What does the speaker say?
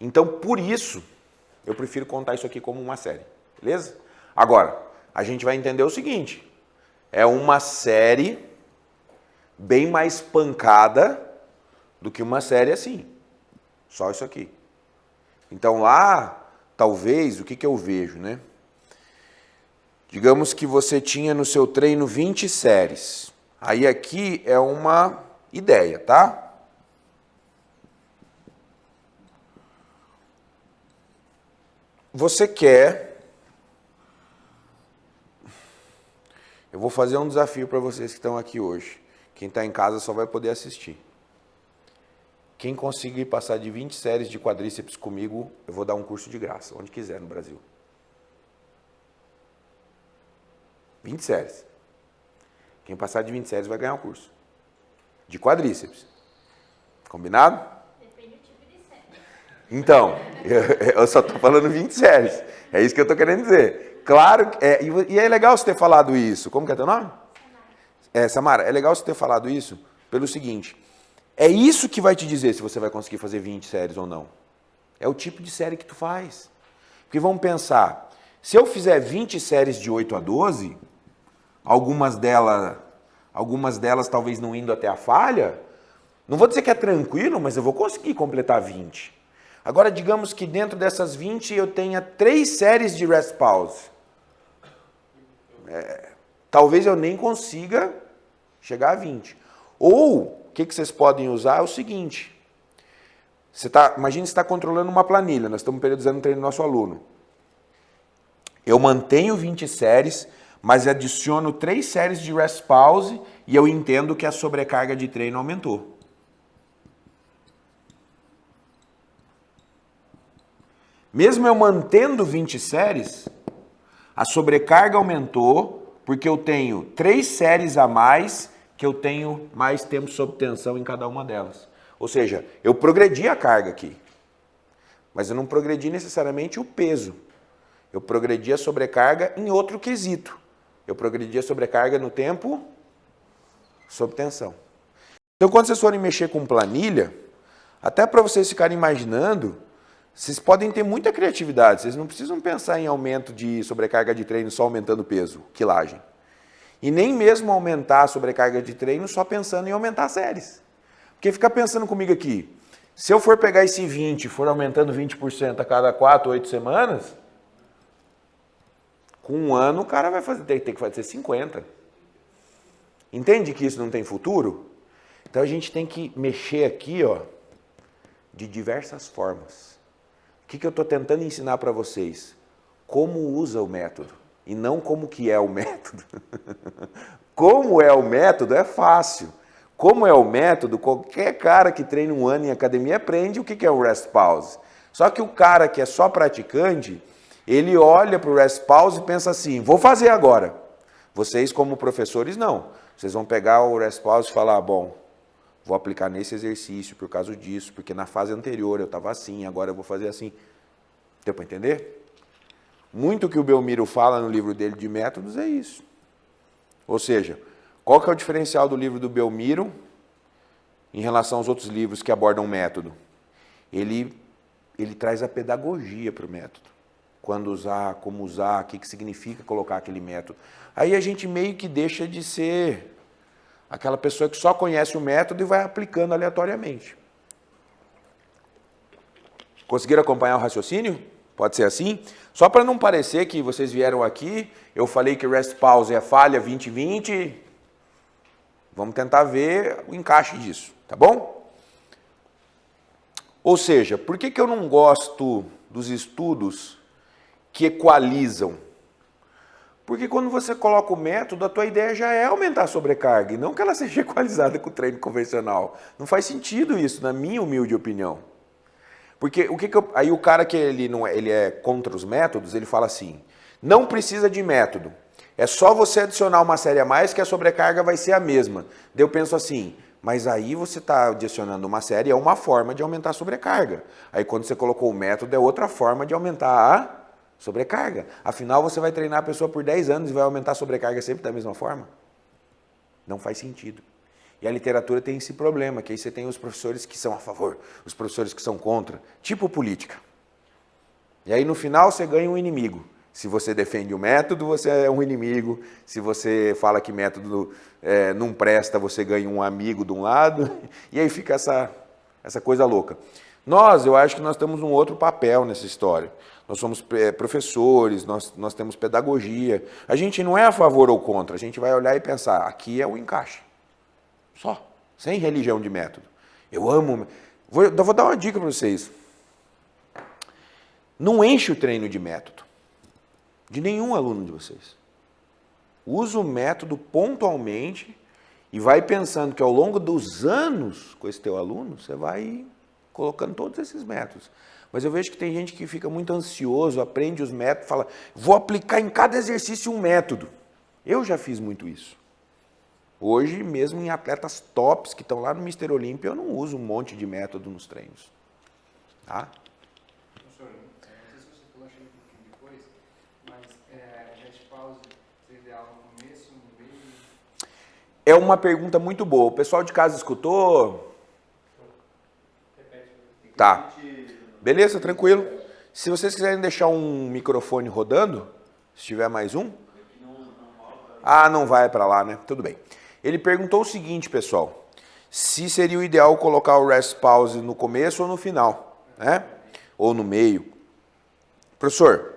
Então, por isso, eu prefiro contar isso aqui como uma série, beleza? Agora, a gente vai entender o seguinte, é uma série bem mais pancada do que uma série assim, só isso aqui. Então lá, talvez, o que eu vejo, né? Digamos que você tinha no seu treino 20 séries. Aí aqui é uma ideia, tá? Você quer... Eu vou fazer um desafio para vocês que estão aqui hoje. Quem está em casa só vai poder assistir. Quem conseguir passar de 20 séries de quadríceps comigo, eu vou dar um curso de graça, onde quiser no Brasil. 20 séries. Quem passar de 20 séries vai ganhar o curso. De quadríceps. Combinado? Depende do tipo de série. Então, eu só estou falando 20 séries. É isso que eu estou querendo dizer. Claro, e é legal você ter falado isso. Como que é teu nome? Samara. Samara, é legal você ter falado isso pelo seguinte. É isso que vai te dizer se você vai conseguir fazer 20 séries ou não. É o tipo de série que tu faz. Porque vamos pensar, se eu fizer 20 séries de 8 a 12, algumas delas talvez não indo até a falha, não vou dizer que é tranquilo, mas eu vou conseguir completar 20. Agora, digamos que dentro dessas 20 eu tenha 3 séries de rest pause. Talvez eu nem consiga chegar a 20. Ou, o que vocês podem usar é o seguinte. Imagina que você está controlando uma planilha, nós estamos periodizando o treino do nosso aluno. Eu mantenho 20 séries, mas adiciono 3 séries de rest pause e eu entendo que a sobrecarga de treino aumentou. Mesmo eu mantendo 20 séries, a sobrecarga aumentou porque eu tenho 3 séries a mais que eu tenho mais tempo sob tensão em cada uma delas. Ou seja, eu progredi a carga aqui, mas eu não progredi necessariamente o peso. Eu progredi a sobrecarga em outro quesito. Eu progredi a sobrecarga no tempo sob tensão. Então, quando vocês forem mexer com planilha, até para vocês ficarem imaginando, vocês podem ter muita criatividade. Vocês não precisam pensar em aumento de sobrecarga de treino só aumentando peso, quilagem. E nem mesmo aumentar a sobrecarga de treino só pensando em aumentar séries. Porque fica pensando comigo aqui, se eu for pegar esse 20 e for aumentando 20% a cada 4, 8 semanas, com um ano o cara vai ter que fazer 50. Entende que isso não tem futuro? Então a gente tem que mexer aqui, ó, de diversas formas. O que eu estou tentando ensinar para vocês? Como usa o método e não como que é o método. Como é o método é fácil. Como é o método, qualquer cara que treina um ano em academia aprende o que é o rest pause. Só que o cara que é só praticante, ele olha para o rest pause e pensa assim, vou fazer agora. Vocês como professores não. Vocês vão pegar o rest pause e falar, bom, vou aplicar nesse exercício por causa disso, porque na fase anterior eu estava assim, agora eu vou fazer assim. Deu para entender? Muito que o Belmiro fala no livro dele de métodos é isso. Ou seja, qual que é o diferencial do livro do Belmiro em relação aos outros livros que abordam método? Ele traz a pedagogia para o método. Quando usar, como usar, o que significa colocar aquele método. Aí a gente meio que deixa de ser aquela pessoa que só conhece o método e vai aplicando aleatoriamente. Conseguiram acompanhar o raciocínio? Pode ser assim? Só para não parecer que vocês vieram aqui, eu falei que rest pause é falha 20-20. Vamos tentar ver o encaixe disso, tá bom? Ou seja, por que eu não gosto dos estudos que equalizam? Porque quando você coloca o método, a tua ideia já é aumentar a sobrecarga, e não que ela seja equalizada com o treino convencional. Não faz sentido isso, na minha humilde opinião. Porque aí o cara que ele é contra os métodos, ele fala assim, não precisa de método, é só você adicionar uma série a mais que a sobrecarga vai ser a mesma. Daí eu penso assim, mas aí você está adicionando uma série, é uma forma de aumentar a sobrecarga. Aí quando você colocou o método, é outra forma de aumentar a sobrecarga. Afinal, você vai treinar a pessoa por 10 anos e vai aumentar a sobrecarga sempre da mesma forma? Não faz sentido. E a literatura tem esse problema, que aí você tem os professores que são a favor, os professores que são contra, tipo política. E aí no final você ganha um inimigo. Se você defende o método, você é um inimigo. Se você fala que método não presta, você ganha um amigo de um lado. E aí fica essa coisa louca. Eu acho que nós temos um outro papel nessa história. Nós somos professores, nós temos pedagogia. A gente não é a favor ou contra, a gente vai olhar e pensar, aqui é o encaixe. Só, sem religião de método. Eu amo... Vou dar uma dica para vocês. Não enche o treino de método, de nenhum aluno de vocês. Usa o método pontualmente e vai pensando que ao longo dos anos com esse teu aluno, você vai colocando todos esses métodos. Mas eu vejo que tem gente que fica muito ansioso, aprende os métodos, fala, vou aplicar em cada exercício um método. Eu já fiz muito isso. Hoje, mesmo em atletas tops que estão lá no Mr. Olímpia, eu não uso um monte de método nos treinos. Tá? Professor, não sei se você falou, achei um pouquinho depois, mas rest pause seria ideal no começo, no meio? É uma pergunta muito boa. O pessoal de casa escutou? Tá. Beleza, tranquilo. Se vocês quiserem deixar um microfone rodando, se tiver mais um. Ah, não vai para lá, né? Tudo bem. Ele perguntou o seguinte, pessoal. Se seria o ideal colocar o rest pause no começo ou no final, né? Ou no meio. Professor,